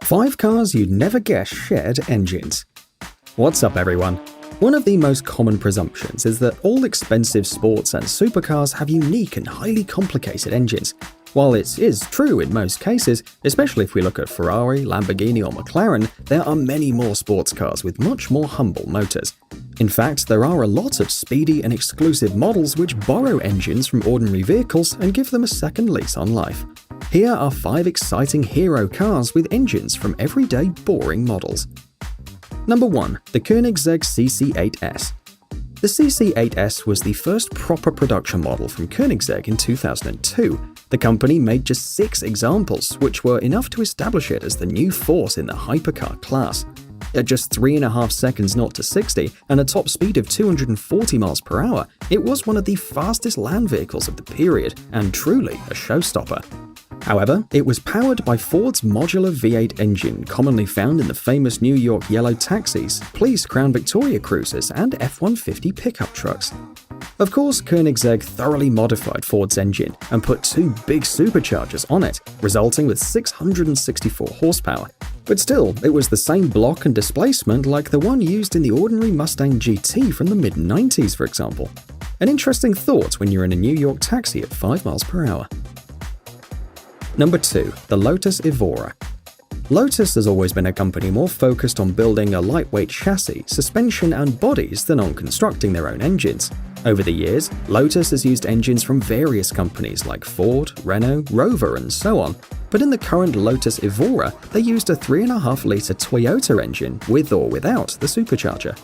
5 cars you'd never guess shared engines. What's up, everyone? One of the most common presumptions is that all expensive sports and supercars have unique and highly complicated engines. While it is true in most cases, especially if we look at Ferrari, Lamborghini or McLaren, there are many more sports cars with much more humble motors. In fact, there are a lot of speedy and exclusive models which borrow engines from ordinary vehicles and give them a second lease on life. Here are 5 exciting hero cars with engines from everyday boring models. Number 1. The Koenigsegg CC8S. The CC8S was the first proper production model from Koenigsegg in 2002. The company made just 6 examples, which were enough to establish it as the new force in the hypercar class. At just 3.5 seconds 0 to 60 and a top speed of 240 miles per hour, it was one of the fastest land vehicles of the period and truly a showstopper. However, it was powered by Ford's modular V8 engine commonly found in the famous New York yellow taxis, police Crown Victoria cruisers, and F-150 pickup trucks. Of course, Koenigsegg thoroughly modified Ford's engine and put 2 big superchargers on it, resulting with 664 horsepower. But still, it was the same block and displacement like the one used in the ordinary Mustang GT from the mid-90s, for example. An interesting thought when you're in a New York taxi at 5 miles per hour. Number 2. The Lotus Evora. Lotus has always been a company more focused on building a lightweight chassis, suspension and bodies than on constructing their own engines. Over the years, Lotus has used engines from various companies like Ford, Renault, Rover and so on. But in the current Lotus Evora, they used a 3.5-litre Toyota engine with or without the supercharger.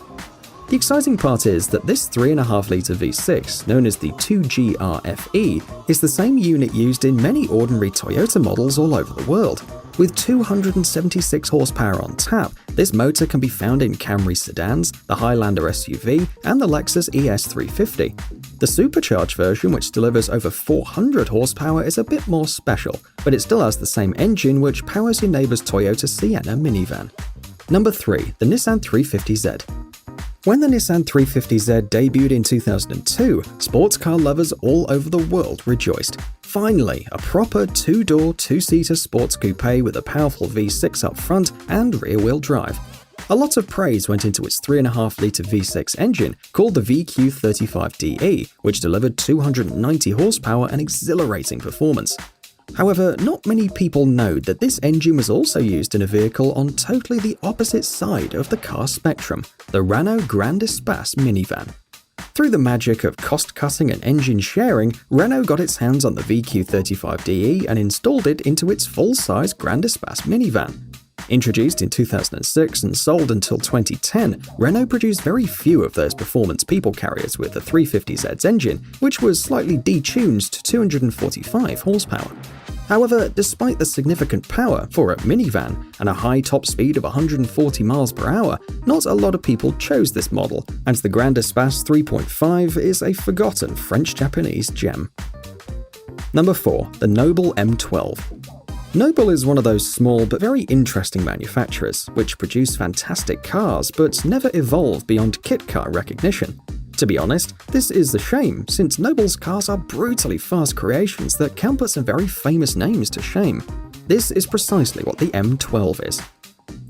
The exciting part is that this 3.5-litre V6, known as the 2GRFE, is the same unit used in many ordinary Toyota models all over the world. With 276 horsepower on tap, this motor can be found in Camry sedans, the Highlander SUV, and the Lexus ES350. The supercharged version, which delivers over 400 horsepower, is a bit more special, but it still has the same engine which powers your neighbor's Toyota Sienna minivan. Number 3. The Nissan 350Z. When the Nissan 350Z debuted in 2002, sports car lovers all over the world rejoiced. Finally, a proper 2-door, 2-seater sports coupe with a powerful V6 up front and rear-wheel drive. A lot of praise went into its 3.5-litre V6 engine called the VQ35DE, which delivered 290 horsepower and exhilarating performance. However, not many people know that this engine was also used in a vehicle on totally the opposite side of the car spectrum, the Renault Grand Espace minivan. Through the magic of cost-cutting and engine sharing, Renault got its hands on the VQ35DE and installed it into its full-size Grand Espace minivan. Introduced in 2006 and sold until 2010, Renault produced very few of those performance people carriers with the 350Z's engine, which was slightly detuned to 245 horsepower. However, despite the significant power for a minivan and a high top speed of 140 miles per hour, not a lot of people chose this model, and the Grand Espace 3.5 is a forgotten French-Japanese gem. Number 4. The Noble M12. Noble is one of those small but very interesting manufacturers, which produce fantastic cars but never evolve beyond kit car recognition. To be honest, this is a shame, since Noble's cars are brutally fast creations that can put some very famous names to shame. This is precisely what the M12 is.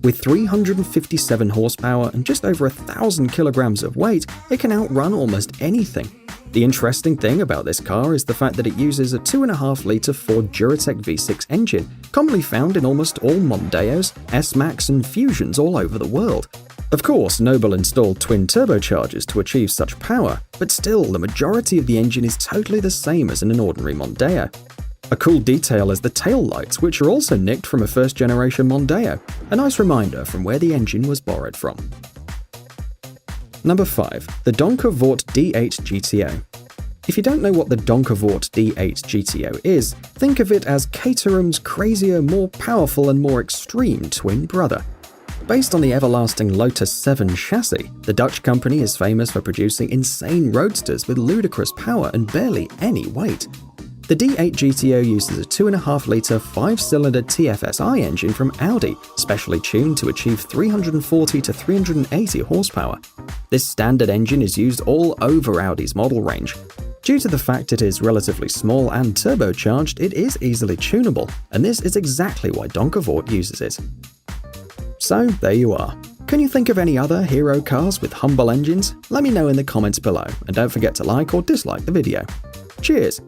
With 357 horsepower and just over 1,000 kilograms of weight, it can outrun almost anything. The interesting thing about this car is the fact that it uses a 2.5-litre Ford Duratec V6 engine, commonly found in almost all Mondeos, S-Max and Fusions all over the world. Of course, Noble installed twin turbochargers to achieve such power, but still, the majority of the engine is totally the same as in an ordinary Mondeo. A cool detail is the tail lights, which are also nicked from a first-generation Mondeo, a nice reminder from where the engine was borrowed from. Number 5. The Donkervoort D8 GTO. If you don't know what the Donkervoort D8 GTO is, think of it as Caterham's crazier, more powerful and more extreme twin brother. Based on the everlasting Lotus 7 chassis, the Dutch company is famous for producing insane roadsters with ludicrous power and barely any weight. The D8 GTO uses a 2.5-litre 5-cylinder TFSI engine from Audi, specially tuned to achieve 340 to 380 horsepower. This standard engine is used all over Audi's model range. Due to the fact it is relatively small and turbocharged, it is easily tunable, and this is exactly why Donkervoort uses it. So there you are. Can you think of any other hero cars with humble engines? Let me know in the comments below, and don't forget to like or dislike the video. Cheers!